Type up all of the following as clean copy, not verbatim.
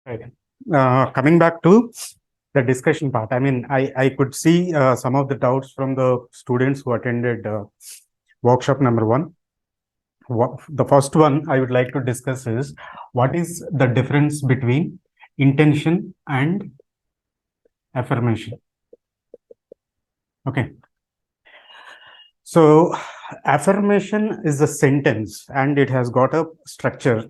Right. Coming back to the discussion part, I mean, I could see some of the doubts from the students who attended workshop number one. The first one I would like to discuss is what is the difference between intention and affirmation. Okay. So affirmation is a sentence and it has got a structure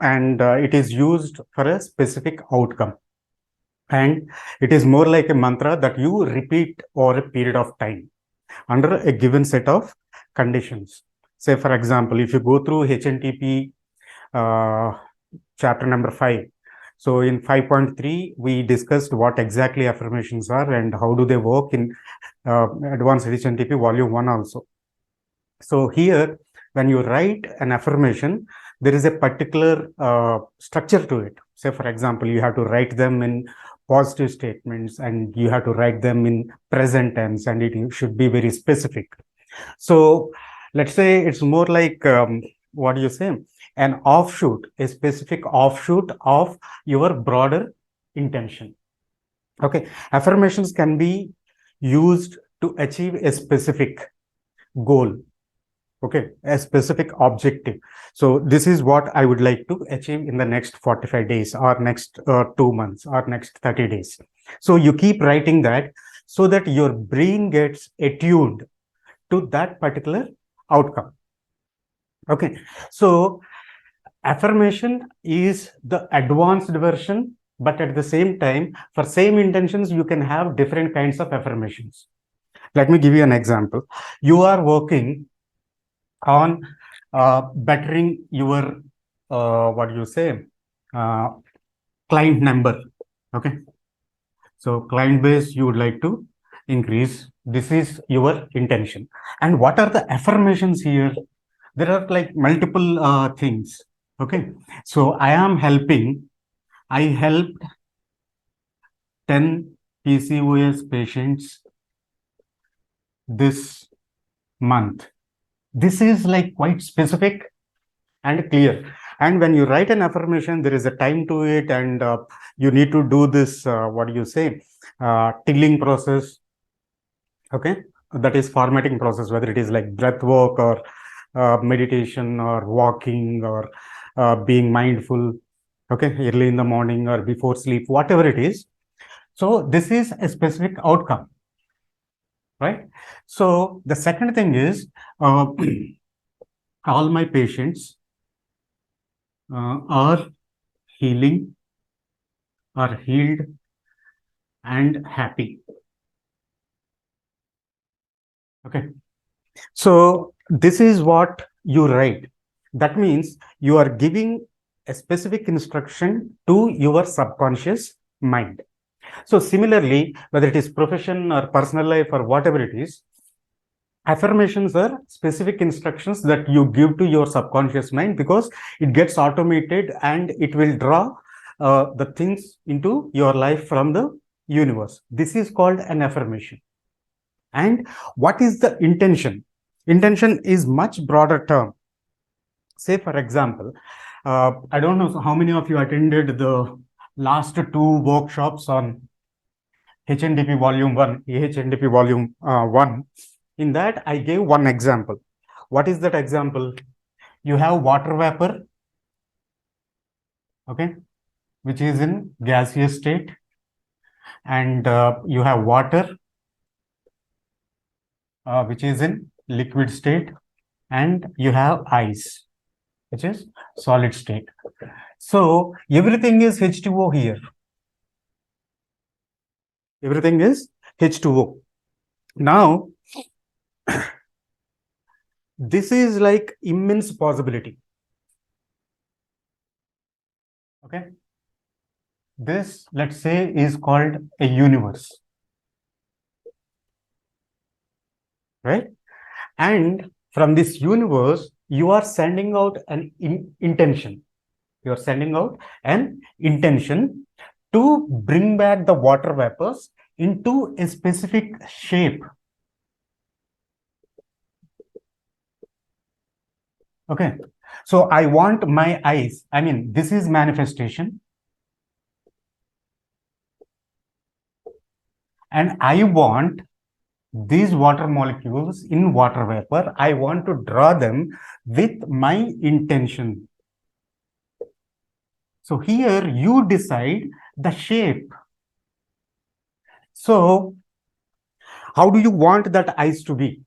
and it is used for a specific outcome. And it is more like a mantra that you repeat over a period of time under a given set of conditions. Say, for example, if you go through HNTP chapter number 5, so in 5.3, we discussed what exactly affirmations are and how do they work in advanced HNTP volume 1 also. So here, when you write an affirmation, there is a particular structure to it. Say, for example, you have to write them in positive statements and you have to write them in present tense and it should be very specific. So let's say it's more like, what do you say? An offshoot, a specific offshoot of your broader intention. Okay, affirmations can be used to achieve a specific goal. Okay, a specific objective. So this is what I would like to achieve in the next 45 days or next 2 months or next 30 days. So you keep writing that so that your brain gets attuned to that particular outcome. Okay, so affirmation is the advanced version, but at the same time, for same intentions, you can have different kinds of affirmations. Let me give you an example. You are working on bettering your what do you say client number. Okay, so client base you would like to increase. This is your intention. And what are the affirmations here? There are like multiple things. Okay, so I helped 10 PCOS patients this month. This is like quite specific and clear. And when you write an affirmation, there is a time to it, and you need to do this, what do you say, tilling process. Okay, that is formatting process, whether it is like breath work or meditation or walking or being mindful. Okay, early in the morning or before sleep, whatever it is. So this is a specific outcome, right? So the second thing is all my patients are healing, are healed and happy. Okay. So this is what you write. That means you are giving a specific instruction to your subconscious mind. So similarly, whether it is profession or personal life or whatever it is, affirmations are specific instructions that you give to your subconscious mind because it gets automated and it will draw the things into your life from the universe. This is called an affirmation. And what is the intention? Intention is much broader term. Say, for example, I don't know how many of you attended the last two workshops on HNDP Volume 1, HNDP Volume 1. In that, I gave one example. What is that example? You have water vapor, okay, which is in gaseous state, and you have water, which is in liquid state, and you have ice, which is solid state. So everything is H2O here. Everything is H2O. Now, this is like immense possibility. Okay. This, let's say, is called a universe. Right? And from this universe, you are sending out an intention. You are sending out an intention to bring back the water vapors into a specific shape. Okay. So I want my eyes. I mean, this is manifestation. and I want these water molecules in water vapor. I want to draw them with my intention. So here you decide the shape. So how do you want that ice to be?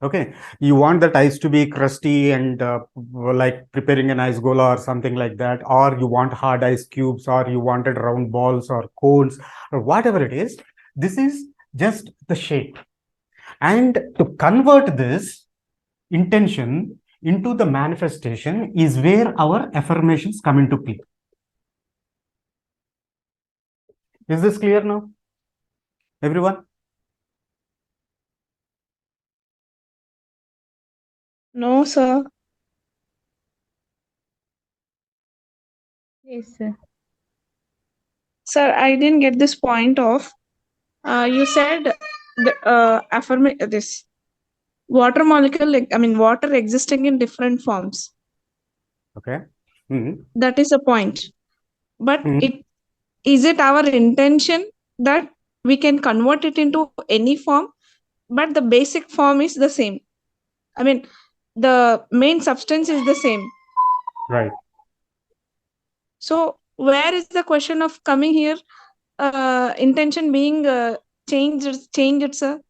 Okay, you want that ice to be crusty and like preparing an ice gola or something like that, or you want hard ice cubes, or you wanted round balls or cones, or whatever it is. This is just the shape. And to convert this intention into the manifestation is where our affirmations come into play. Is this clear now, everyone? No, sir. Yes, sir. Sir, I didn't get this point of you said the this water molecule, I mean water existing in different forms. Okay. Mm-hmm. That is a point. But Mm-hmm. is it our intention that we can convert it into any form, but the basic form is the same? I mean, the main substance is the same. Right. So where is the question of coming here? Intention being changed, sir.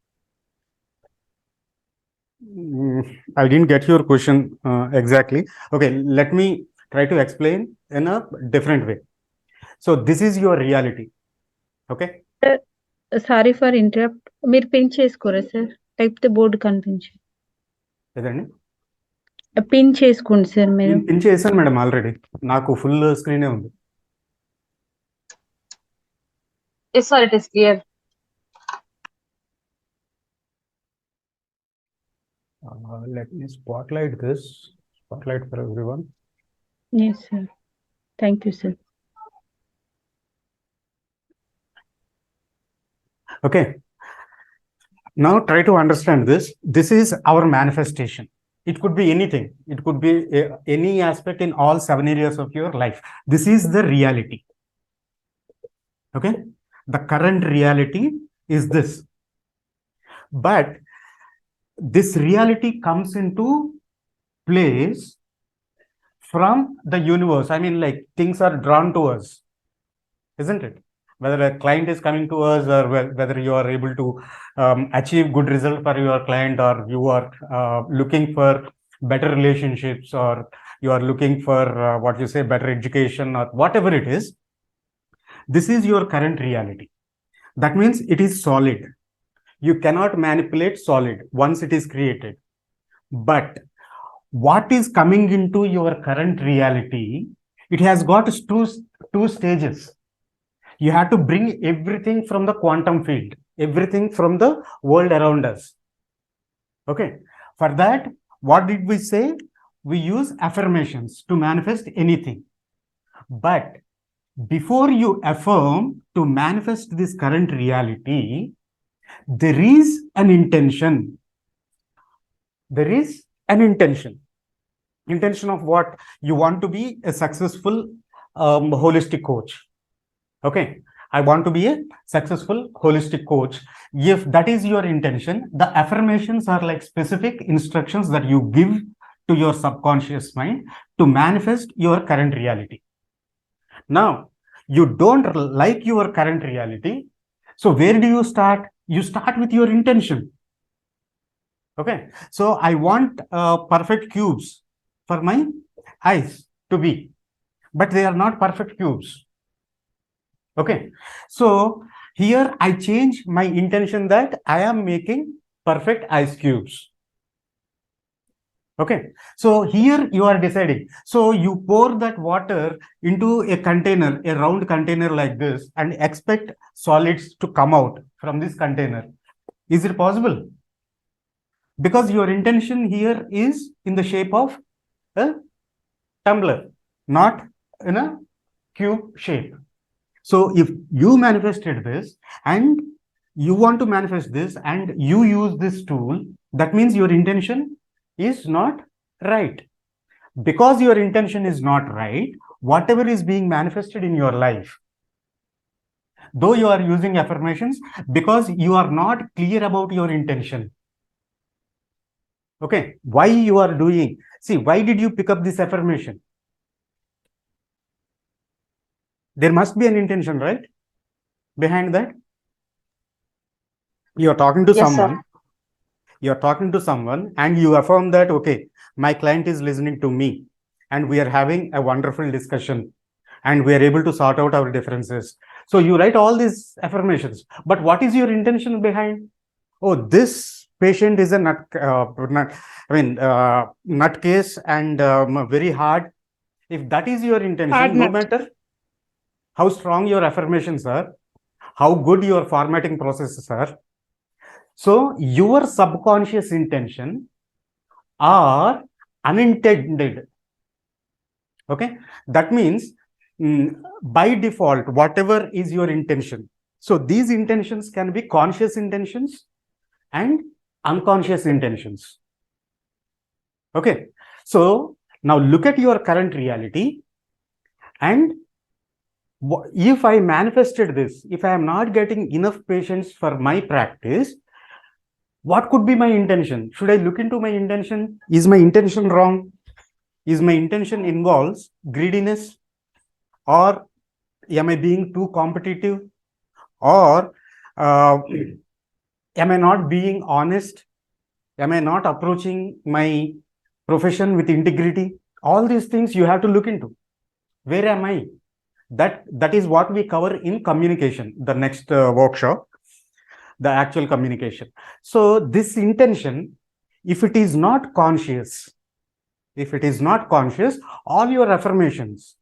I didn't get your question exactly. Okay, let me try to explain in a different way. So this is your reality. Okay. Sorry for interrupt. మీరు pin చేసుకోరా sir? Type board కనిపించి ఏదండి? Pin చేసుకోండి sir మీరు. నేను pin చేశాను madam already. నాకు full స్క్రీనే ఉంది. Yes, sir, it is clear. Let me spotlight this. Spotlight for everyone. Yes, sir. Thank you, sir. Okay. Now try to understand this. This is our manifestation. It could be anything. It could be any aspect in all 7 areas of your life. This is the reality. Okay. The current reality is this. But this reality comes into place from the universe. I mean, like things are drawn to us, isn't it? Whether a client is coming to us, or whether you are able to achieve good result for your client, or you are looking for better relationships, or you are looking for what you say, better education, or whatever it is, this is your current reality. That means it is solid. You cannot manipulate solid once it is created. But what is coming into your current reality, it has got two stages. You have to bring everything from the quantum field, everything from the world around us. Okay. For that, what did we say? We use affirmations to manifest anything. But before you affirm to manifest this current reality, there is an intention. There is an intention. Intention of what? You want to be a successful holistic coach. Okay, I want to be a successful holistic coach. If that is your intention, the affirmations are like specific instructions that you give to your subconscious mind to manifest your current reality. Now, you don't like your current reality. So where do you start? You start with your intention. Okay, so I want perfect cubes for my eyes to be, but they are not perfect cubes. Okay, so here I change my intention that I am making perfect ice cubes. Okay, so here you are deciding. So you pour that water into a container, a round container like this, and expect solids to come out from this container. Is it possible? Because your intention here is in the shape of a tumbler, not in a cube shape. So if you manifested this and you want to manifest this and you use this tool, that means your intention is not right. Because your intention is not right, whatever is being manifested in your life, though you are using affirmations, because you are not clear about your intention. Okay, why you are doing? See, why did you pick up this affirmation? There must be an intention, right? Behind that. You are talking to Yes, sir. someone. You are talking to someone and you affirm that, okay, my client is listening to me and we are having a wonderful discussion and we are able to sort out our differences. So you write all these affirmations, but what is your intention behind? Oh, this patient is a nutcase and very hard. If that is your intention, Hard no nut. matter how strong your affirmations are, how good your formatting processes are, so your subconscious intention are unintended. Okay, that means by default, whatever is your intention. So these intentions can be conscious intentions and unconscious intentions. Okay, so now look at your current reality, and if I manifested this, if I am not getting enough patients for my practice, what could be my intention? Should I look into my intention? Is my intention wrong? Is my intention involves greediness? Or am I being too competitive? Or am I not being honest? Am I not approaching my profession with integrity? All these things you have to look into. Where am I? That is what we cover in communication, the next workshop, the actual communication. So this intention, if it is not conscious, all your affirmations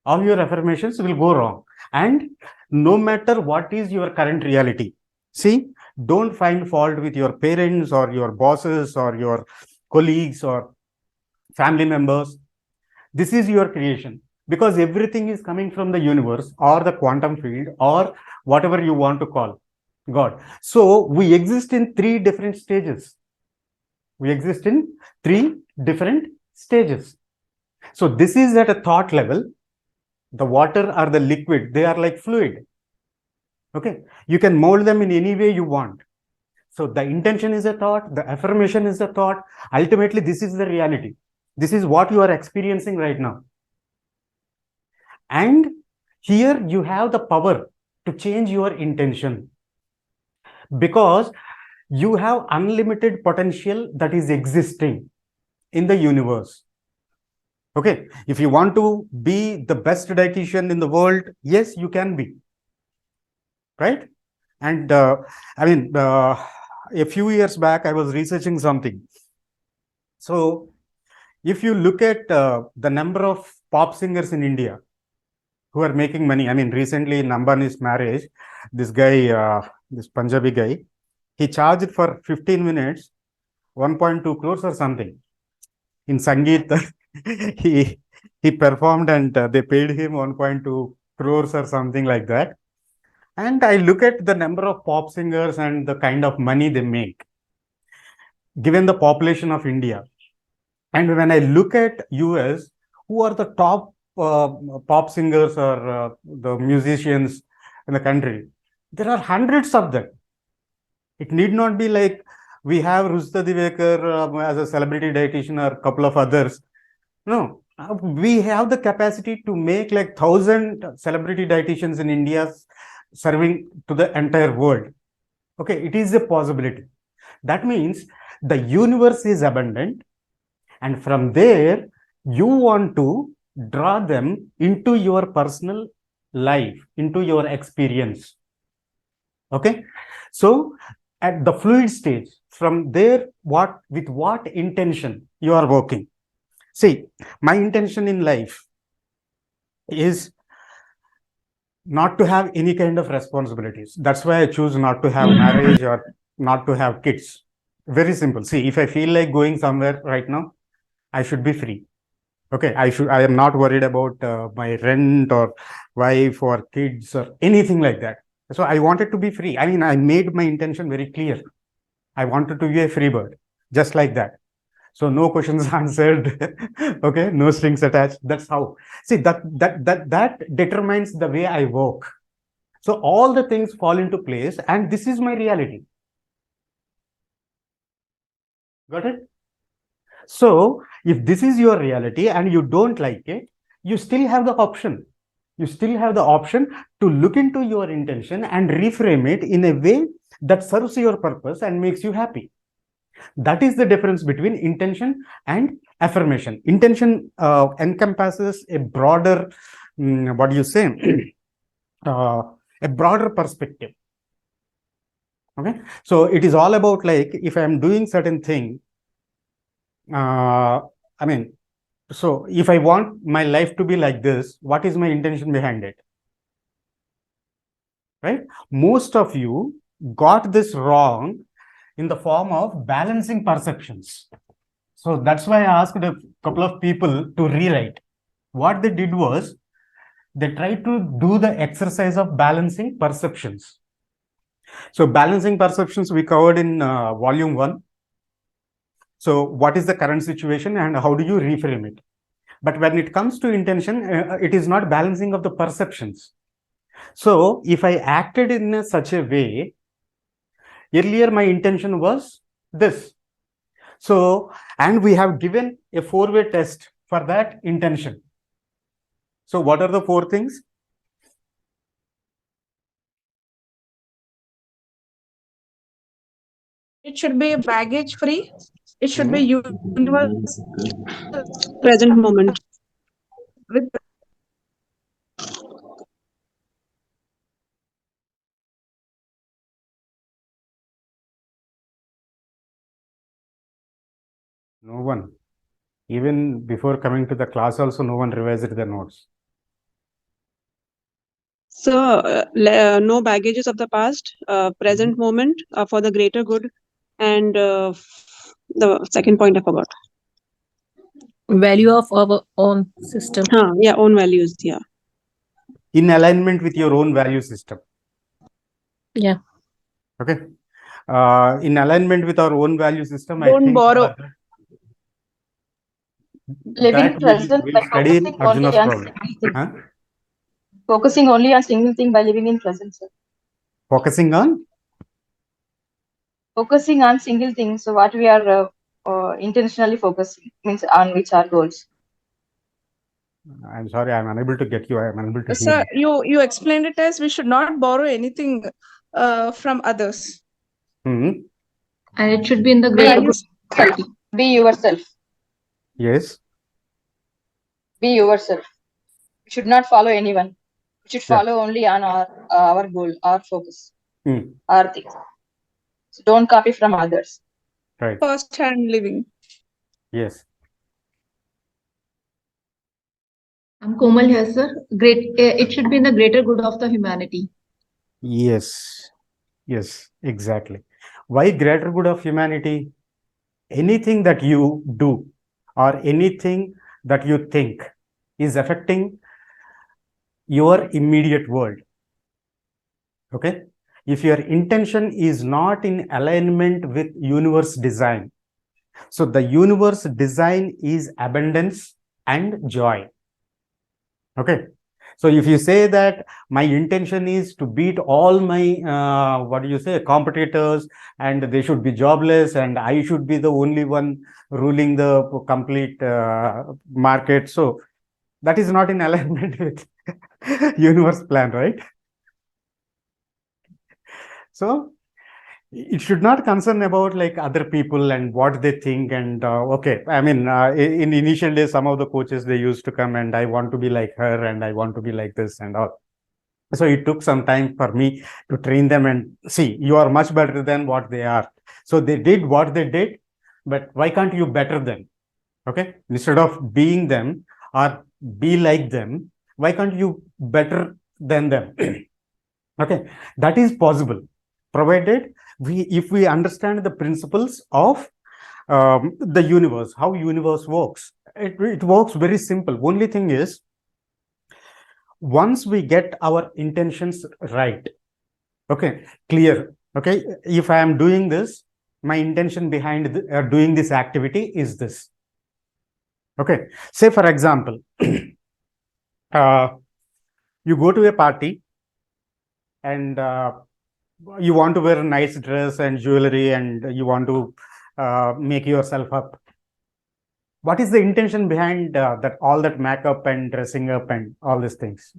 will go wrong. And no matter what is your current reality, see, don't find fault with your parents or your bosses or your colleagues or family members. This is your creation, because everything is coming from the universe or the quantum field or whatever you want to call God. So we exist in three different stages. So this is at a thought level. The water or the liquid, they are like fluid. Okay, you can mold them in any way you want. So the intention is a thought, the affirmation is a thought. Ultimately, this is the reality. This is what you are experiencing right now. And here you have the power to change your intention, because you have unlimited potential that is existing in the universe. Okay, if you want to be the best dietitian in the world, yes, you can be, right? And a few years back, I was researching something. So if you look at the number of pop singers in India who are making money, I mean, recently in Ambani's marriage, this guy, this Punjabi guy, he charged for 15 minutes 1.2 crores or something. In Sangeet, he performed and they paid him 1.2 crores or something like that. And I look at the number of pop singers and the kind of money they make, given the population of India. And when I look at US, who are the top pop singers or the musicians in the country, there are hundreds of them. It need not be like we have Ruchita Divekar as a celebrity dietitian or a couple of others. No, we have the capacity to make like 1,000 celebrity dietitians in India serving to the entire world. Okay, it is a possibility. That means the universe is abundant, and from there you want to draw them into your personal life, into your experience. Okay, so at the fluid stage, from there, with what intention you are working? See, my intention in life is not to have any kind of responsibilities. That's why I choose not to have marriage or not to have kids. Very simple. See, if I feel like going somewhere right now, I should be free. Okay, I am not worried about my rent or wife or kids or anything like that. So I wanted to be free. I mean, I made my intention very clear. I wanted to be a free bird, just like that. So no questions answered. Okay, no strings attached. That's how. See, that determines the way I work. So all the things fall into place, and this is my reality. Got it? So if this is your reality and you don't like it, you still have the option. You still have the option to look into your intention and reframe it in a way that serves your purpose and makes you happy. That is the difference between intention and affirmation. Intention encompasses a broader, what do you say, a broader perspective. Okay, so it is all about, like, if I am doing certain thing, I mean, so if I want my life to be like this, what is my intention behind it? Right? Most of you got this wrong in the form of balancing perceptions. So that's why I asked a couple of people to rewrite. What they did was they tried to do the exercise of balancing perceptions. So balancing perceptions we covered in volume 1. So what is the current situation and how do you reframe it? But when it comes to intention, it is not balancing of the perceptions. So if I acted in such a way, earlier my intention was this. So, and we have given a 4-way test for that intention. So what are the 4 things? It should be baggage free. It should be universal Present moment. with No one. Even before coming to the class also, no one revised the notes. So, no baggages of the past, present moment for the greater good, and the second point I forgot. Value of our own system. Yeah, own values. Yeah. In alignment with your own value system. Yeah. Okay. In alignment with our own value system, I Don't think borrow. Living present we'll by study in focusing only Arjuna's on problem. single thing. Huh? Focusing only on single thing by living in present, sir. Focusing on? Focusing on single thing. So what we are intentionally focusing means on which are goals. I'm sorry, I'm unable to get you. I'm unable to hear Sir, you. you explained it as we should not borrow anything from others. Hmm. And it should be in the Be greater good. yourself. Be yourself. Yes. Be yourself. You should not follow anyone. You should Yeah. follow only on our goal, our focus, Hmm. our things. So don't copy from others. Right. First hand living. Yes. I'm Komal here, sir. It should be in the greater good of the humanity. Yes. Yes, exactly. Why greater good of humanity? Anything that you do or anything that you think is affecting your immediate world. Okay. If your intention is not in alignment with universe design, so the universe design is abundance and joy. Okay. So if you say that my intention is to beat all my, what do you say, competitors, and they should be jobless, and I should be the only one ruling the complete market. So that is not in alignment with universe plan, right? So it should not concern about like other people and what they think. And okay, I mean, in initial days, some of the coaches, they used to come and I want to be like her and I want to be like this and all. So it took some time for me to train them and see, you are much better than what they are. So they did what they did, but why can't you better them? Okay, instead of being them or be like them, why can't you better than them? Okay, that is possible, provided if we understand the principles of the universe, how universe works. It works very simple. Only thing is, once we get our intentions right, okay, clear, okay, if I am doing this, my intention behind doing this activity is this. Okay, say for example, you go to a party and you want to wear a nice dress and jewelry, and you want to make yourself up. What is the intention behind that, all that makeup and dressing up and all these things?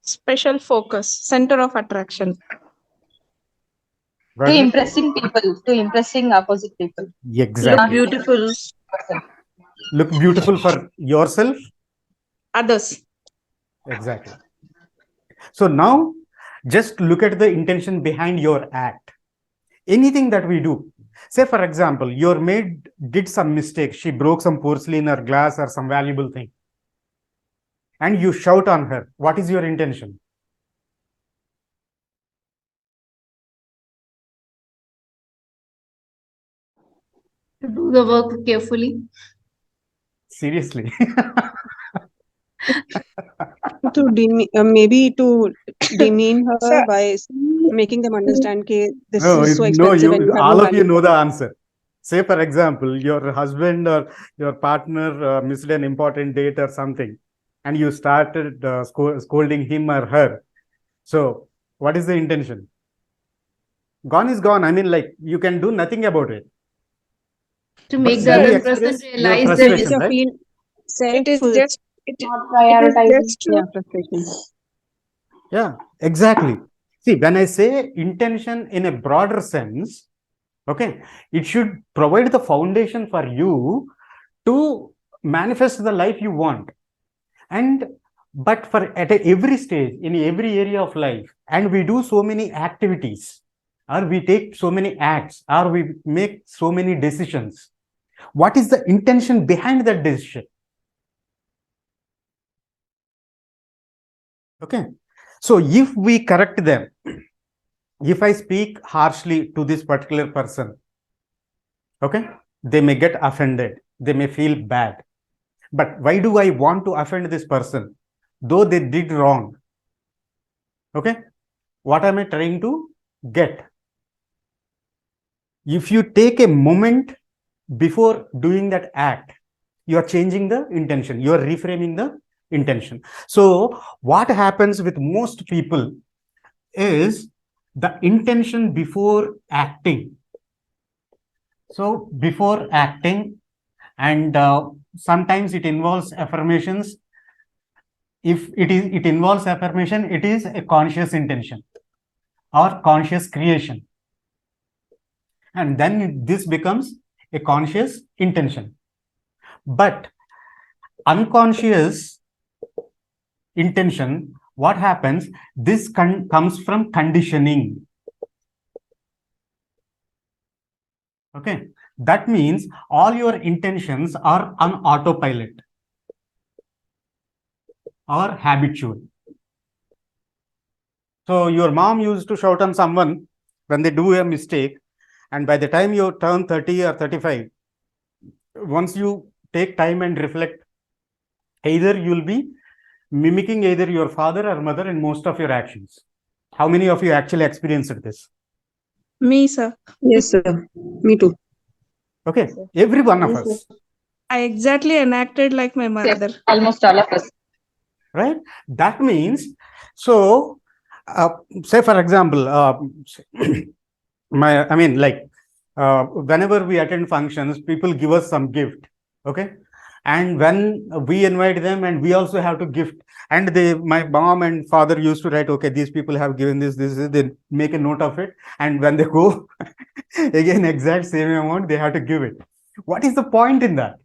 Special focus, center of attraction. Got To it? impressing people, to impressing opposite people. Exactly. Look beautiful. Look beautiful for yourself. Others. Exactly. So now just look at the intention behind your act. Anything that we do, say for example, your maid did some mistake, she broke some porcelain or glass or some valuable thing, and you shout on her. What is your intention? To do the work carefully. Seriously. To maybe to demean her Sir. by making them understand that this No, is so no, expensive and you have all no of you value know for the it. answer. Say for example, your husband or your partner missed an important date or something, and you started scolding him or her. So what is the intention? Gone is gone. I mean, like, you can do nothing about it. To But make the then you other express person your realize that frustration, It's a right? feel It is self just it, Not it is prioritizing. just to yeah, frustration. Yeah, exactly. See, when I say intention in a broader sense, okay, it should provide the foundation for you to manifest the life you want. And but for at every stage, in every area of life, and we do so many activities, or we take so many acts, or we make so many decisions. What is the intention behind that decision? Okay, so if we correct them, if I speak harshly to this particular person, okay, they may get offended, they may feel bad. But why do I want to offend this person? Though they did wrong. Okay, what am I trying to get? If you take a moment before doing that act, you are changing the intention, you are reframing the intention. So what happens with most people is the intention before acting. So before acting, and sometimes it involves affirmations. If it involves affirmation, it is a conscious intention or conscious creation, and then this becomes a conscious intention. But unconscious intention, what happens? This comes from conditioning. Okay, that means all your intentions are on autopilot or habitual. So your mom used to shout on someone when they do a mistake, and by the time you turn 30 or 35, once you take time and reflect, either you'll be mimicking either your father or mother in most of your actions. How many of you actually experienced this? me, sir. Yes, sir. Me too. Okay, every one of Yes, us, I exactly enacted like my mother. Almost all of us. right? That means, so say for example, whenever we attend functions, people give us some gift, okay, and when we invite them, and we also have to gift, and my mom and father used to write, okay, these people have given this, they make a note of it, and when they go again, exact same amount they have to give it. What is the point in that?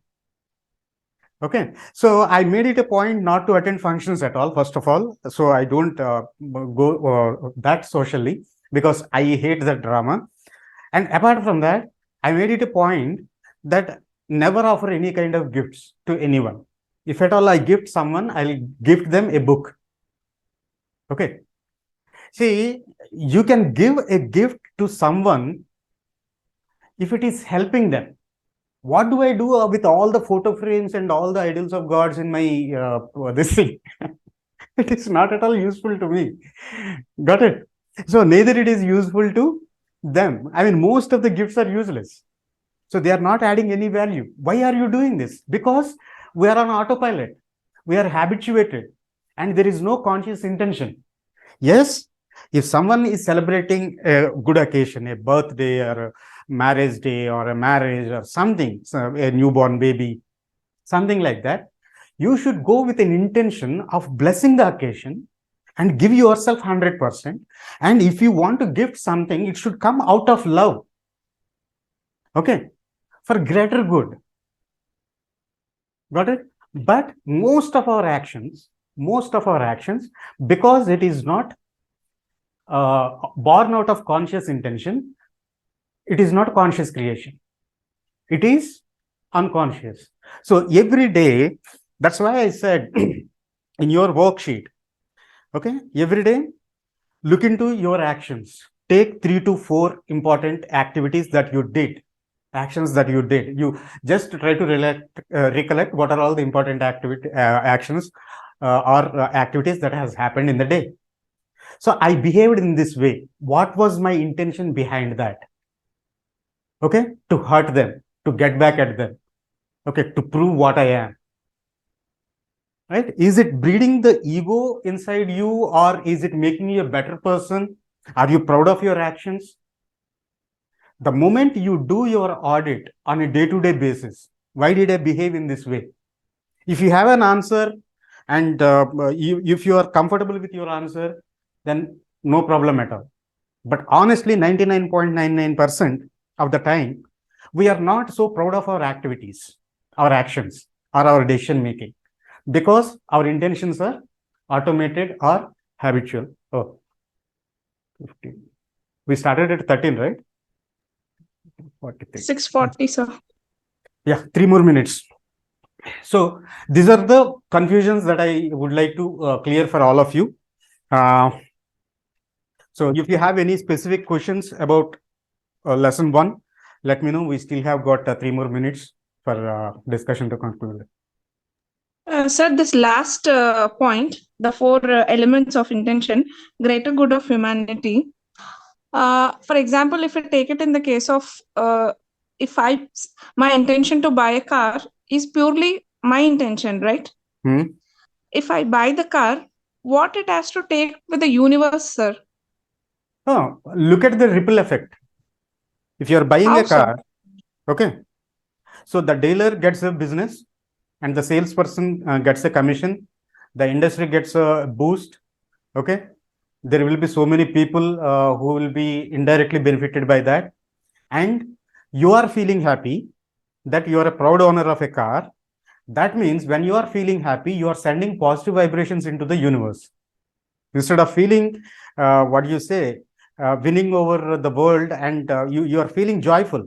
Okay, so I made it a point not to attend functions at all, first of all. So I don't go that socially, because I hate the drama. And apart from that, I made it a point that never offer any kind of gifts to anyone. If at all I gift someone, I'll gift them a book. Okay. See, you can give a gift to someone if it is helping them. What do I do with all the photo frames and all the idols of gods in my this thing? It is not at all useful to me. Got it? So neither it is useful to them. I mean, most of the gifts are useless. So they are not adding any value. Why are you doing this? Because we are on autopilot. We are habituated, and there is no conscious intention. Yes, If someone is celebrating a good occasion, a birthday or a marriage day or a marriage or something, so a newborn baby, something like that, you should go with an intention of blessing the occasion and give yourself 100%. And if you want to gift something, it should come out of love. Okay, for greater good. Got it? But most of our actions, because it is not born out of conscious intention, it is not conscious creation. It is unconscious. So every day, that's why I said in your worksheet, okay, every day, look into your actions. Take 3 to 4 important activities that you did, actions that you did. You just try to recollect what are all the important actions or activities that has happened in the day. So I behaved in this way. What was my intention behind that? Okay, to hurt them, to get back at them. Okay, to prove what I am. Right? Is it breeding the ego inside you, or is it making you a better person? Are you proud of your actions? The moment you do your audit on a day-to-day basis, why did I behave in this way? If you have an answer and if you are comfortable with your answer, then no problem at all. But honestly, 99.99% of the time, we are not so proud of our activities, our actions, or our decision making, because our intentions are automated or habitual. Oh, 15. We started at 13, right? 43. 6:40, sir. Yeah, 3 more minutes. So these are the confusions that I would like to clear for all of you. So if you have any specific questions about lesson 1, let me know. We still have got 3 more minutes for discussion to conclude. Sir, this last point, the 4 elements of intention, greater good of humanity. For example, if I take it in the case of if my intention to buy a car is purely my intention, right? If I buy the car, what it has to take with the universe, sir? Oh, look at the ripple effect. If you are buying How, a car, okay, so the dealer gets a business and the salesperson gets a commission, the industry gets a boost, okay. There will be so many people who will be indirectly benefited by that, and you are feeling happy that you are a proud owner of a car. That means when you are feeling happy, you are sending positive vibrations into the universe. Instead of feeling what you say, winning over the world, and you are feeling joyful,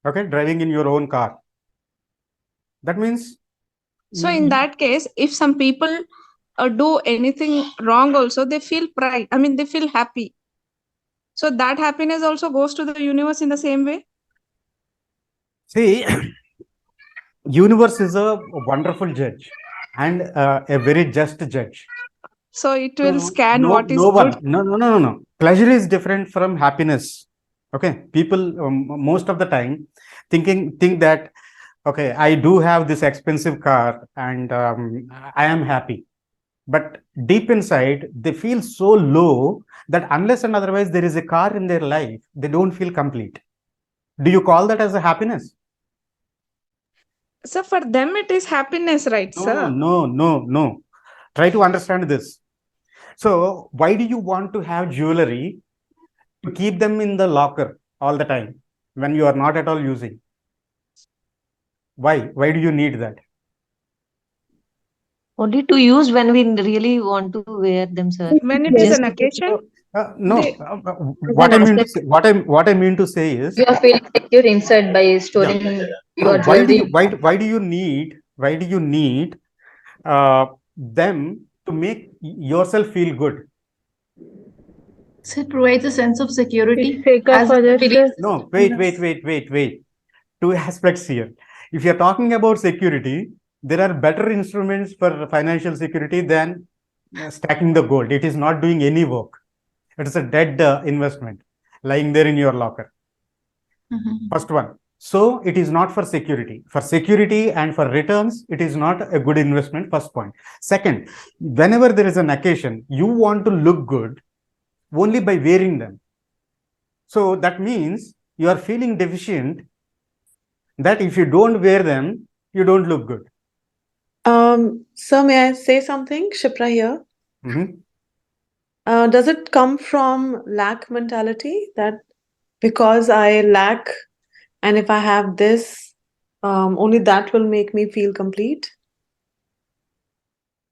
okay, driving in your own car. That means, so in that case, if some people do anything wrong also, they feel pride, I mean they feel happy, so that happiness also goes to the universe in the same way. see, universe is a wonderful judge and a very just judge. So it will scan no, what is no good. one, no. Pleasure is different from happiness. Okay, people most of the time think that, okay, I do have this expensive car and I am happy. But deep inside, they feel so low that unless and otherwise there is a car in their life, they don't feel complete. Do you call that as a happiness? So for them, it is happiness, right, sir? No. Try to understand this. So why do you want to have jewelry to keep them in the locker all the time when you are not at all using? Why do you need that? Only to use when we really want to wear them, sir. When it is Just an occasion. No. They- What I mean to say is, You are feeling secure inside by storing your why jewelry. do you need them to make yourself feel good? So it provides a sense of security. It's safer as for it us, believes- sir. No, wait. 2 aspects here. If you're talking about security, there are better instruments for financial security than stacking the gold. It is not doing any work. It is a dead investment lying there in your locker. Mhm. First one. So it is not for security. For security and for returns, it is not a good investment, first point. Second, whenever there is an occasion, you want to look good only by wearing them. So that means you are feeling deficient, that if you don't wear them, you don't look good. Sir, may I say something? Shipra here. Mhm. Does it come from lack mentality, that because I lack and if I have this, only that will make me feel complete?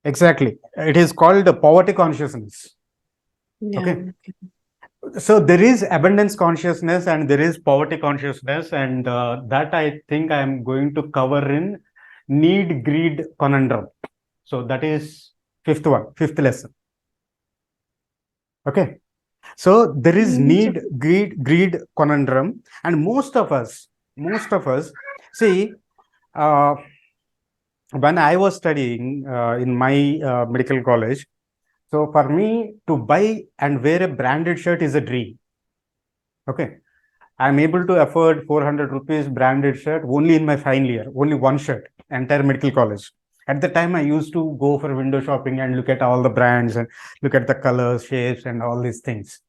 Exactly. It is called the poverty consciousness. Yeah. Okay. So there is abundance consciousness and there is poverty consciousness, and that I think I am going to cover in need greed conundrum. So that is fifth lesson. Okay. So there is need greed conundrum, and most of us see, when I was studying in my medical college, so for me to buy and wear a branded shirt is a dream. Okay. I'm able to afford 400 rupees branded shirt only in my final year, only one shirt, entire medical college. At the time, I used to go for window shopping and look at all the brands and look at the colors, shapes, and all these things.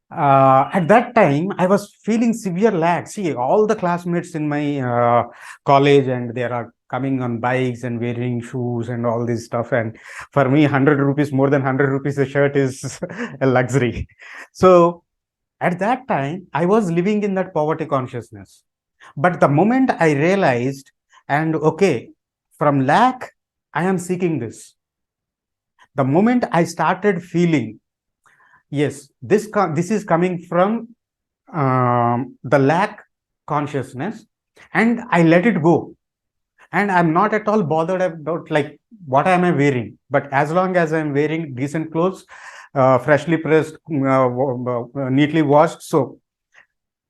At that time, I was feeling severe lag. See, all the classmates in my college, and they are coming on bikes and wearing shoes and all this stuff. And for me, 100 rupees, more than 100 rupees a shirt is a luxury. So at that time, I was living in that poverty consciousness. But the moment I realized, and okay, from lack, I am seeking this. The moment I started feeling, yes, this is coming from the lack consciousness, and I let it go. And I'm not at all bothered about like what am I wearing, but as long as I'm wearing decent clothes, freshly pressed, neatly washed, so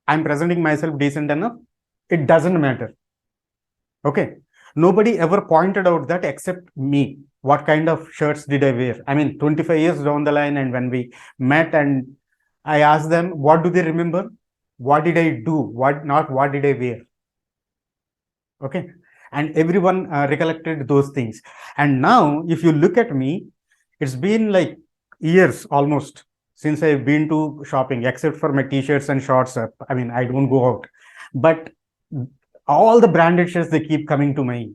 I'm presenting myself decent enough, it doesn't matter. Okay. Nobody ever pointed out that except me. What kind of shirts did I wear? I mean, 25 years down the line, and when we met and I asked them, what do they remember? What did I do? What did I wear? Okay. And everyone recollected those things. And now, if you look at me, it's been like years almost since I've been to shopping, except for my t-shirts and shorts. I mean, I don't go out. But all the branded shirts, they keep coming to my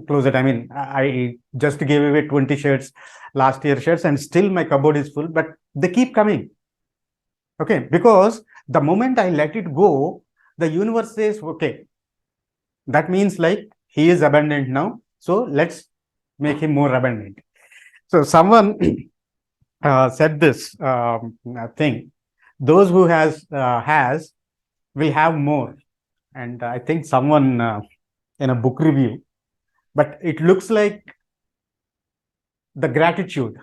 closet. I mean, I just gave away 20 shirts last year shirts, and still my cupboard is full, but they keep coming. Okay, because the moment I let it go, the universe says, okay, that means like he is abundant now, so let's make him more abundant. So someone said this thing: those who has will have more. And I think someone in a book review, but it looks like the gratitude.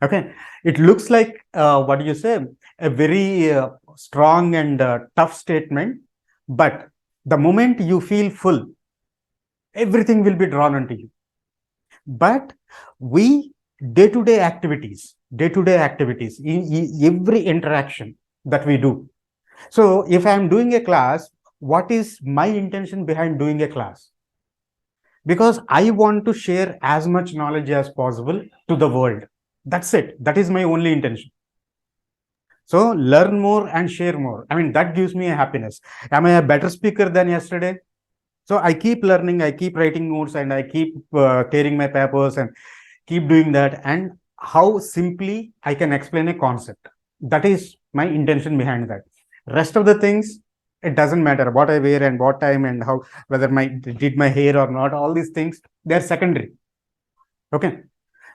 Okay, it looks like what do you say, a very strong and tough statement, but the moment you feel full, everything will be drawn onto you. But we day-to-day activities, in every interaction that we do. So if I'm doing a class, what is my intention behind doing a class? Because I want to share as much knowledge as possible to the world. That's it. That is my only intention. So learn more and share more. I mean, that gives me a happiness. Am I a better speaker than yesterday? So I keep learning, I keep writing notes, and I keep tearing my papers and keep doing that. And how simply I can explain a concept. That is my intention behind that. Rest of the things, it doesn't matter what I wear and what time and how, whether did my hair or not, all these things, they're secondary. Okay.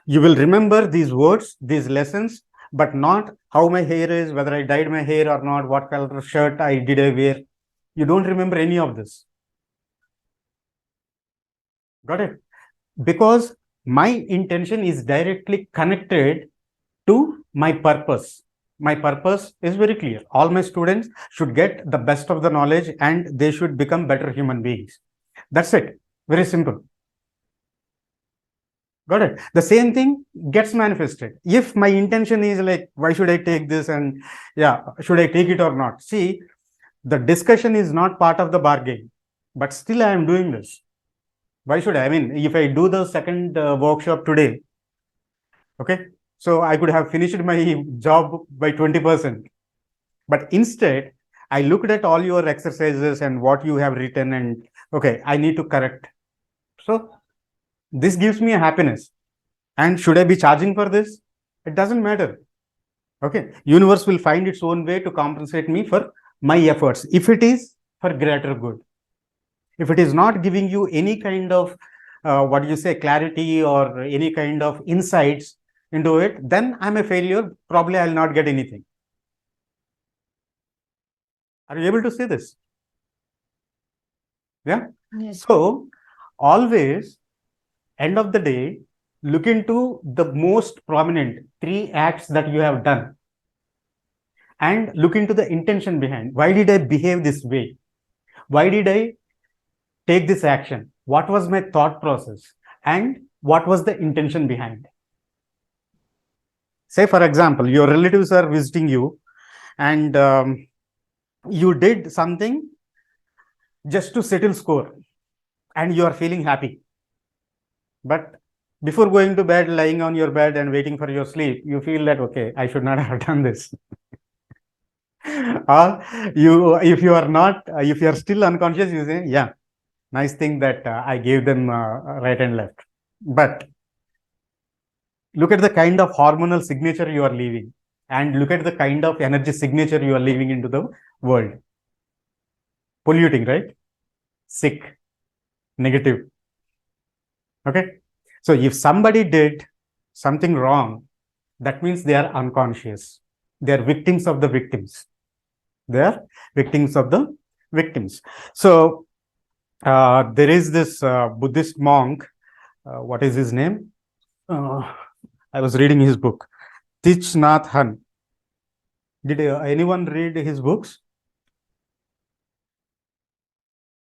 You will remember these words, these lessons, but not how my hair is, whether I dyed my hair or not, what color of shirt did I wear. You don't remember any of this. Got it? Because my intention is directly connected to my purpose. My purpose is very clear. All my students should get the best of the knowledge and they should become better human beings. That's it. Very simple. Got it? The same thing gets manifested. If my intention is like, why should I take this? And yeah, should I take it or not? See, The discussion is not part of the bargain, but still I am doing this. Why should I? I mean, if I do the second workshop today, okay, so I could have finished my job by 20%. But instead, I looked at all your exercises and what you have written, and okay, I need to correct. So this gives me a happiness. And should I be charging for this? It doesn't matter. Okay, universe will find its own way to compensate me for my efforts if it is for greater good. If it is not giving you any kind of what do you say, clarity or any kind of insights into it, then I'm a failure. Probably I'll not get anything. Are you able to see this? Yeah. Yes. So always, end of the day, look into the most prominent 3 acts that you have done and look into the intention behind. Why did I behave this way? Why did I take this action? What was my thought process? And what was the intention behind? Say, for example, your relatives are visiting you and you did something just to settle score and you are feeling happy. But before going to bed, lying on your bed and waiting for your sleep, you feel that, okay, I should not have done this. Or if you are still unconscious, you say, yeah, nice thing that I gave them right and left. But look at the kind of hormonal signature you are leaving and look at the kind of energy signature you are leaving into the world. Polluting, right? Sick, negative. Okay. So if somebody did something wrong, that means they are unconscious. They are victims of the victims. They are victims of the victims. So there is this Buddhist monk. What is his name? I was reading his book, Thich Nhat Hanh. Did anyone read his books?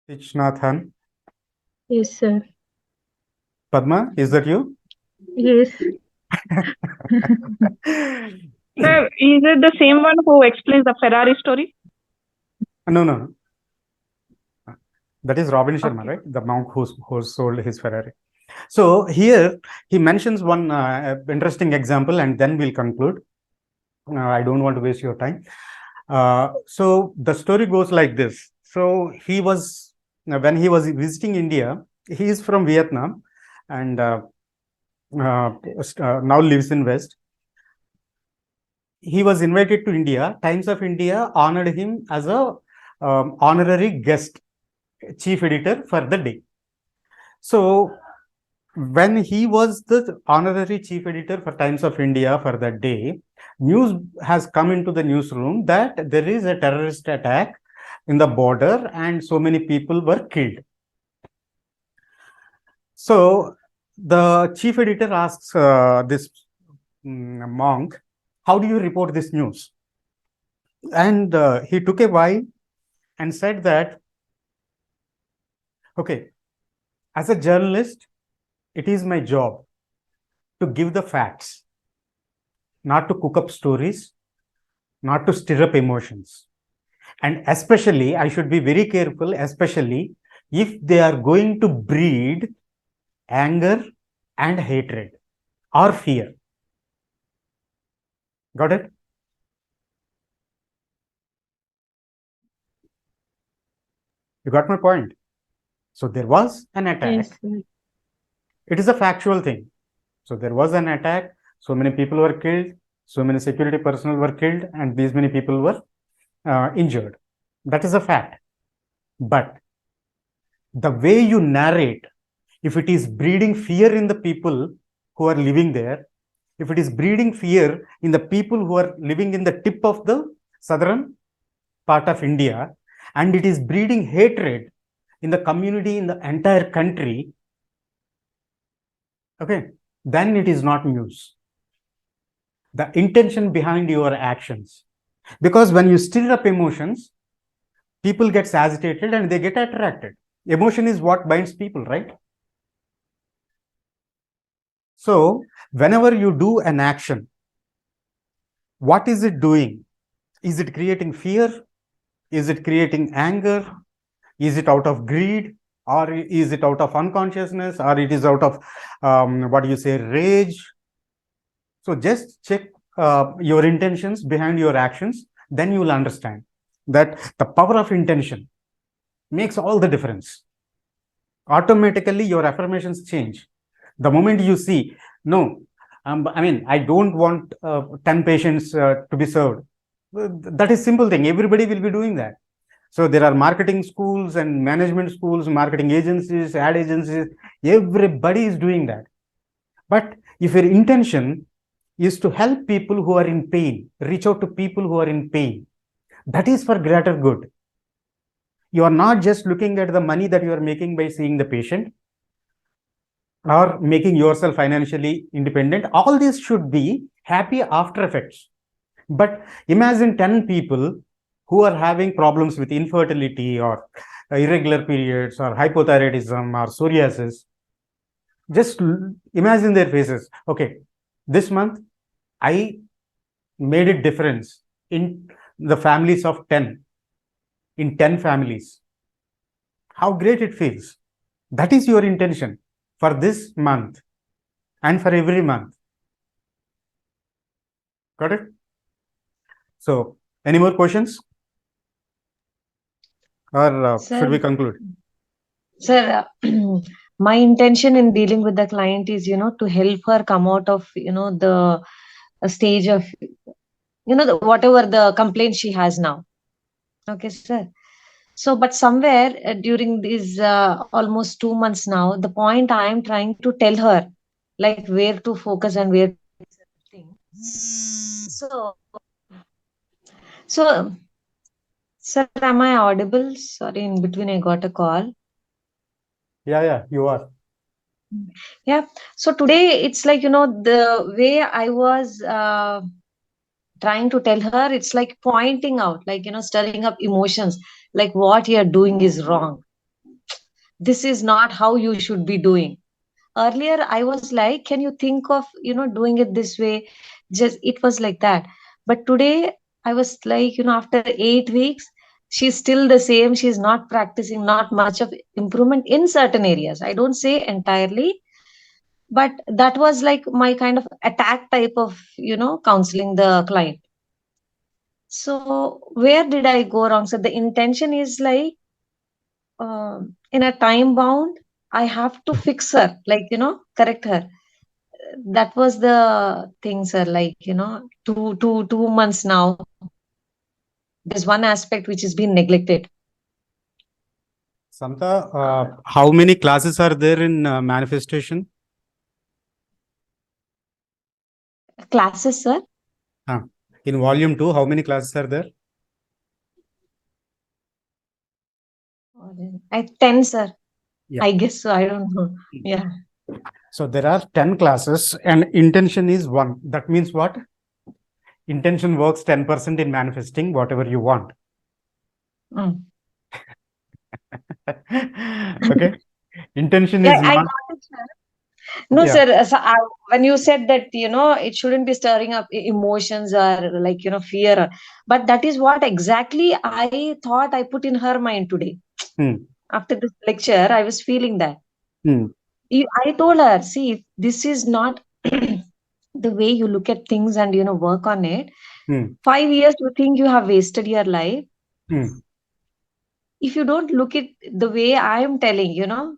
Thich Nhat Hanh. Yes, sir. Padma, is that you? Yes. Sir, is it the same one who explains the Ferrari story? No. That is Robin Sharma, Okay. right? The monk who sold his Ferrari. So here he mentions one interesting example, and then we'll conclude. I don't want to waste your time. So the story goes like this. So he was, when he was visiting India, he is from Vietnam and now lives in West. He was invited to India. Times of India honored him as a honorary guest, chief editor for the day. So when he was the honorary chief editor for Times of India for that day, news has come into the newsroom that there is a terrorist attack in the border and so many people were killed. So the chief editor asks this monk, how do you report this news? And he took a while and said that, okay, as a journalist, it is my job to give the facts, not to cook up stories, not to stir up emotions. And especially, I should be very careful, especially if they are going to breed anger and hatred or fear. Got it? You got my point? So there was an attack. Yes, sir. It is a factual thing. So there was an attack. So many people were killed. So many security personnel were killed, and these many people were injured. That is a fact. But the way you narrate, if it is breeding fear in the people who are living there, if it is breeding fear in the people who are living in the tip of the southern part of India, and it is breeding hatred in the community in the entire country, okay, then it is not news. The intention behind your actions. Because when you stir up emotions, people get agitated and they get attracted. Emotion is what binds people, right? So whenever you do an action, what is it doing? Is it creating fear? Is it creating anger? Is it out of greed? Or is it out of unconsciousness? Or it is out of, what do you say, rage? So just check your intentions behind your actions. Then you will understand that the power of intention makes all the difference. Automatically, your affirmations change. The moment you see, no, I mean, I don't want 10 patients to be served. That is simple thing. Everybody will be doing that. So there are marketing schools and management schools, marketing agencies, ad agencies. Everybody is doing that. But if your intention is to help people who are in pain, reach out to people who are in pain, that is for greater good. You are not just looking at the money that you are making by seeing the patient or making yourself financially independent. All this should be happy after effects. But imagine 10 people who are having problems with infertility or irregular periods or hypothyroidism or psoriasis. Just imagine their faces. Okay, this month I made a difference in the families of 10, in 10 families. How great it feels. That is your intention for this month and for every month. Got it? So, any more questions? Or should we conclude? Sir, my intention in dealing with the client is, to help her come out of, the stage of, whatever the complaint she has now. Okay, sir. So, but somewhere during these almost 2 months now, the point I am trying to tell her, like where to focus and where to think. So, sir, am I audible? Sorry, in between I got a call. Yeah, you are. Yeah. So today it's like, the way I was trying to tell her, it's like pointing out, like, stirring up emotions, like what you're doing is wrong. This is not how you should be doing. Earlier, I was like, can you think of, doing it this way? Just, it was like that. But today I was like, after 8 weeks, she's still the same. She's not practicing, not much of improvement in certain areas. I don't say entirely, but that was like my kind of attack type of, counseling the client. So where did I go wrong? So the intention is like, in a time bound, I have to fix her, like, correct her. That was the thing, sir. Like, 2 months now. There's one aspect which has been neglected. Samta, how many classes are there in manifestation? Classes, sir? In volume 2, how many classes are there? 10, sir. Yeah. I guess so. I don't know. Yeah. So there are 10 classes and intention is 1. That means what? Intention works 10% in manifesting whatever you want. Mm. Okay. Intention Yeah, is I not. got it, sir. No, Yeah. sir. So when you said that, it shouldn't be stirring up emotions or like, fear, but that is what exactly I thought I put in her mind today. After this lecture, I was feeling that. I told her, see, if this is not the way you look at things and, work on it, 5 years you think you have wasted your life. If you don't look at the way I am telling,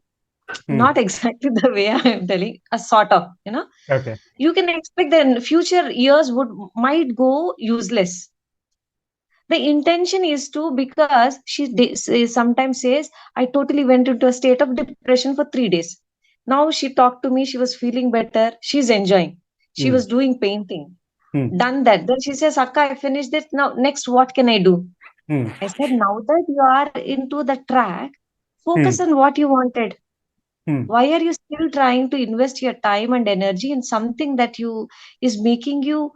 not exactly the way I am telling, a sort of, Okay. you can expect that in future years might go useless. The intention is to, because she sometimes says, I totally went into a state of depression for 3 days. Now she talked to me, she was feeling better, she's enjoying. She was doing painting, done that. Then she says, Akka, I finished it. Now, next, what can I do? I said, now that you are into the track, focus on what you wanted. Why are you still trying to invest your time and energy in something that is making you,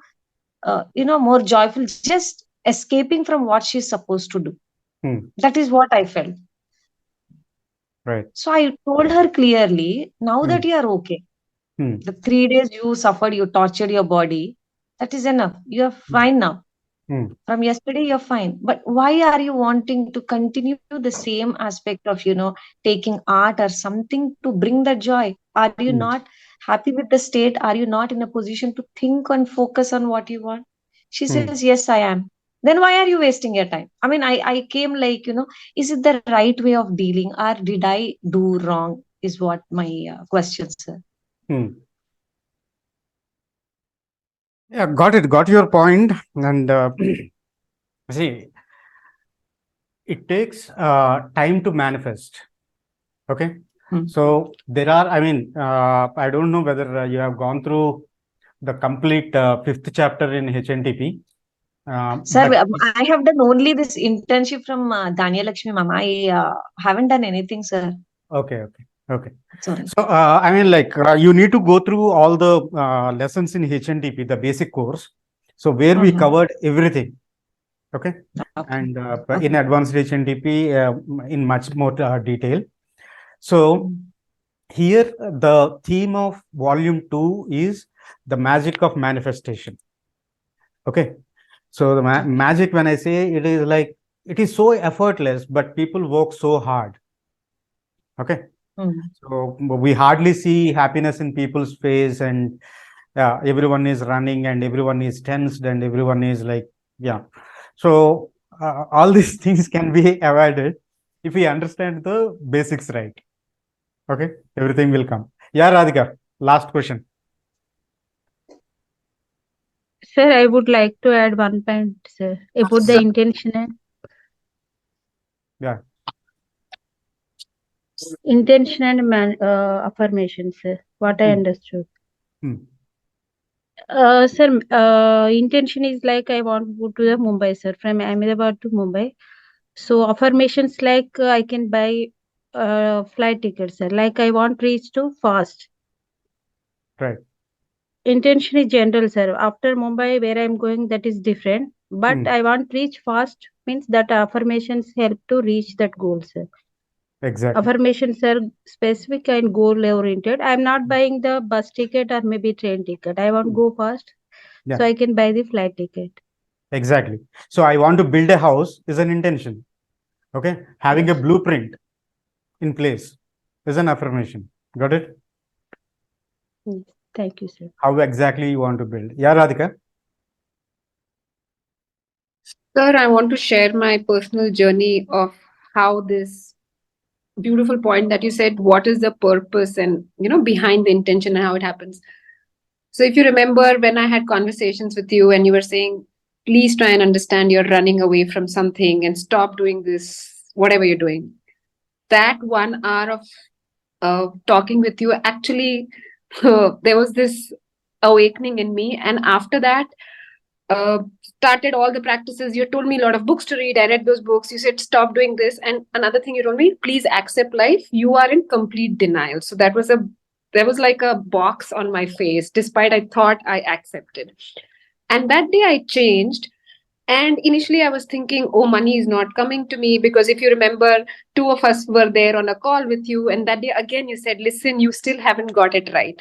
more joyful, just escaping from what she's supposed to do? That is what I felt. Right. So I told her clearly, now that you are okay, the 3 days you suffered, you tortured your body, that is enough. You are fine now. From yesterday, you're fine. But why are you wanting to continue the same aspect of, taking art or something to bring the joy? Are you not happy with the state? Are you not in a position to think and focus on what you want? She says, yes, I am. Then why are you wasting your time? I mean, I came like, is it the right way of dealing, or did I do wrong? Is what my question, sir. Yeah, got your point. And see, it takes time to manifest. Okay. So there are, I mean, I don't know whether you have gone through the complete 5th chapter in HNTP. Sir, but I have done only this internship from Dhanya Lakshmi ma'am. I haven't done anything, sir. Okay. Sorry. So, I mean, like, you need to go through all the lessons in HNTP, the basic course. So, where we covered everything. Okay. And in advanced HNTP, in much more detail. So, here the theme of volume 2 is the magic of manifestation. Okay. So, the magic, when I say it is like, it is so effortless, but people work so hard. Okay. So we hardly see happiness in people's face, and everyone is running and everyone is tensed and everyone is like, so all these things can be avoided if we understand the basics right. Okay, everything will come. Yeah, Radhika, last question. Sir, I would like to add one point, sir, about the intention and affirmation, sir. What I understood. Sir, intention is like I want to go to the Mumbai, sir, from Ahmedabad to Mumbai. So affirmations like I can buy flight tickets, sir. Like I want reach to fast. Right. Intention is general, sir. After Mumbai, where I'm going, that is different. But I want reach fast means that affirmations help to reach that goal, sir. Exactly. Affirmations are specific and goal oriented. I'm not buying the bus ticket or maybe train ticket. I want to go fast, so I can buy the flight ticket. Exactly. So I want to build a house is an intention. Okay. Having a blueprint in place is an affirmation. Got it? Thank you, sir. How exactly you want to build? Yeah, Radhika. Sir, I want to share my personal journey of how this beautiful point that you said, what is the purpose and, behind the intention and how it happens. So if you remember when I had conversations with you and you were saying, please try and understand you're running away from something and stop doing this, whatever you're doing. That 1 hour of talking with you, actually, there was this awakening in me. And after that, started all the practices. You told me a lot of books to read. I read those books. You said, stop doing this. And another thing you told me, please accept life. You are in complete denial. So there was like a box on my face, despite I thought I accepted. And that day I changed. And initially I was thinking, oh, money is not coming to me, because if you remember, 2 of us were there on a call with you. And that day again, you said, listen, you still haven't got it right.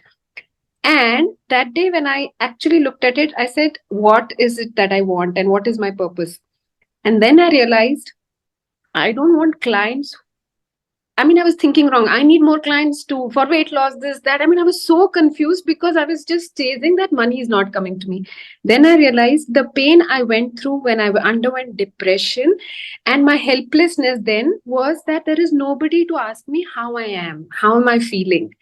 And that day when I actually looked at it, I said, what is it that I want and what is my purpose? And then I realized I don't want clients. I mean, I was thinking wrong. I need more clients for weight loss, this, that. I mean, I was so confused because I was just chasing that money is not coming to me. Then I realized the pain I went through when I underwent depression and my helplessness then was that there is nobody to ask me how I am, how am I feeling.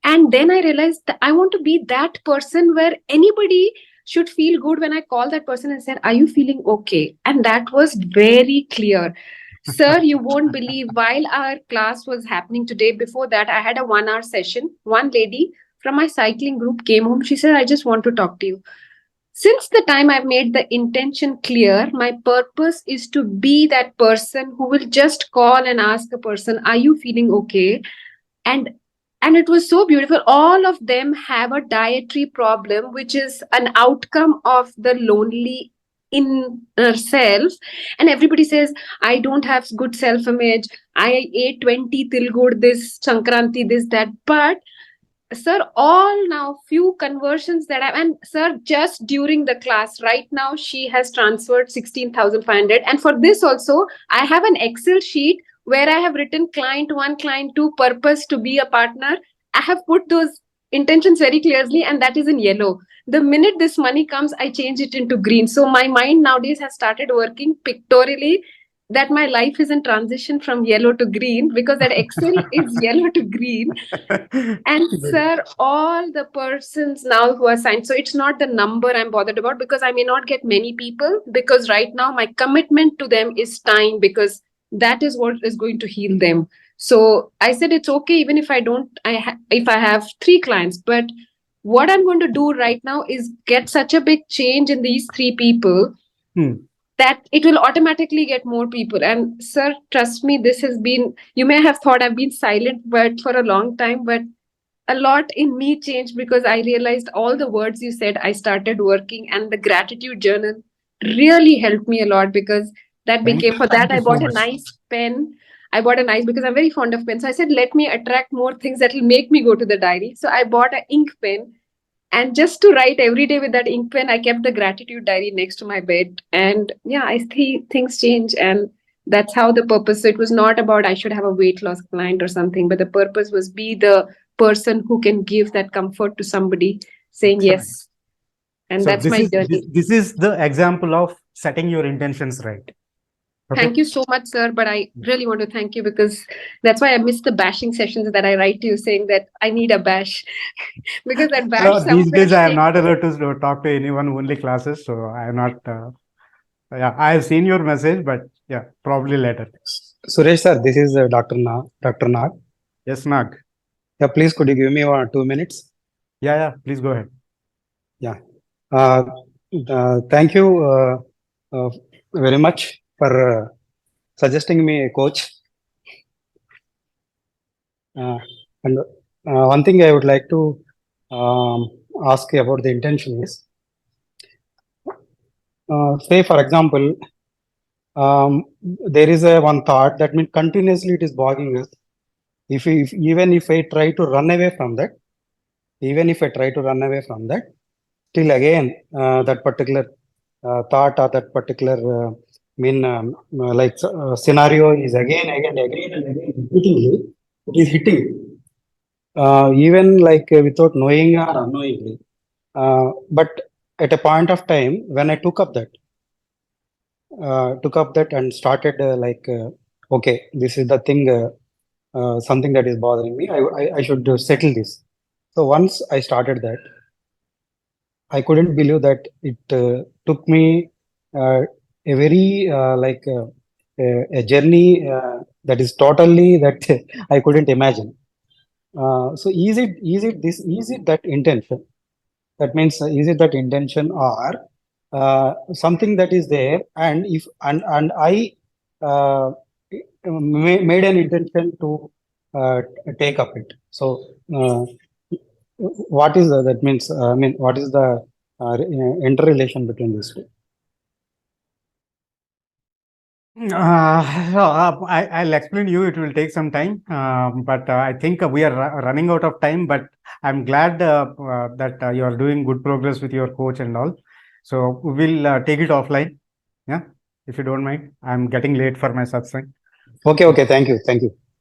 And then I realized that I want to be that person where anybody should feel good when I call that person and said, are you feeling okay? And that was very clear. Sir, you won't believe, while our class was happening today, before that, I had a 1 hour session. One lady from my cycling group came home. She said, I just want to talk to you. Since the time I've made the intention clear, my purpose is to be that person who will just call and ask a person, are you feeling okay? And it was so beautiful. All of them have a dietary problem, which is an outcome of the lonely inner self. And everybody says, I don't have good self-image. I ate 20 tilgur, this Sankranti, this, that. But sir, all now few conversions that and sir, just during the class right now, she has transferred 16,500. And for this also, I have an Excel sheet where I have written client 1, client 2, purpose to be a partner. I have put those intentions very clearly, and that is in yellow. The minute this money comes, I change it into green. So my mind nowadays has started working pictorially, that my life is in transition from yellow to green, because that Excel is yellow to green. And sir, all the persons now who are signed, so it's not the number I'm bothered about, because I may not get many people, because right now my commitment to them is time, because that is what is going to heal them. So I said it's okay even if I don't, if I have 3 clients, but what I'm going to do right now is get such a big change in these 3 people that it will automatically get more people. And sir, trust me, this has been, you may have thought I've been silent but for a long time, but a lot in me changed, because I realized all the words you said, I started working, and the gratitude journal really helped me a lot, because that became, for that I bought a nice pen. I bought a nice, because I'm very fond of pens. So I said, let me attract more things that will make me go to the diary. So I bought an ink pen. And just to write every day with that ink pen, I kept the gratitude diary next to my bed. And yeah, I see things change. And that's how the purpose. So it was not about I should have a weight loss client or something, but the purpose was be the person who can give that comfort to somebody, saying yes. And So that's my journey. This is the example of setting your intentions right. Okay. Thank you so much, sir. But I really want to thank you, because that's why I missed the bashing sessions that I write to you saying that I need a bash. Because that bash. These days I am not allowed to talk to anyone, only classes. So I am not. Yeah, I have seen your message, but yeah, probably later. Suresh sir, this is Dr. Nag. Yes, Nag. Yeah, please could you give me 2 minutes? Yeah, please go ahead. Yeah. Thank you very much for suggesting me a coach. And one thing I would like to ask you about the intention is, say for example, there is one thought that means continuously it is bogging us. Even if I try to run away from that, still again that particular thought or that particular scenario is again and again repeatedly, it is hitting, even without knowing or unknowingly. But at a point of time when I took up that and started okay, this is the thing, something that is bothering me. I should settle this. So once I started that, I couldn't believe that it took me a very a journey that is totally that I couldn't imagine. So is it that intention? That means is it that intention or something that is there, and if and I made an intention to take up it. So what is that means? I mean, what is the interrelation between these two? I'll explain you. It will take some time, but I think we are running out of time. But I'm glad that you are doing good progress with your coach and all. So we'll take it offline. Yeah, if you don't mind. I'm getting late for my satsang. Okay. Thank you.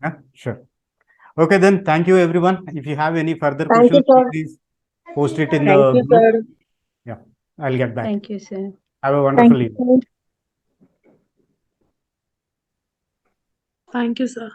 Yeah, sure. Okay, then. Thank you, everyone. If you have any further questions, please post it in the group. Yeah, I'll get back. Thank you, sir. Have a wonderful evening. Thank you, sir.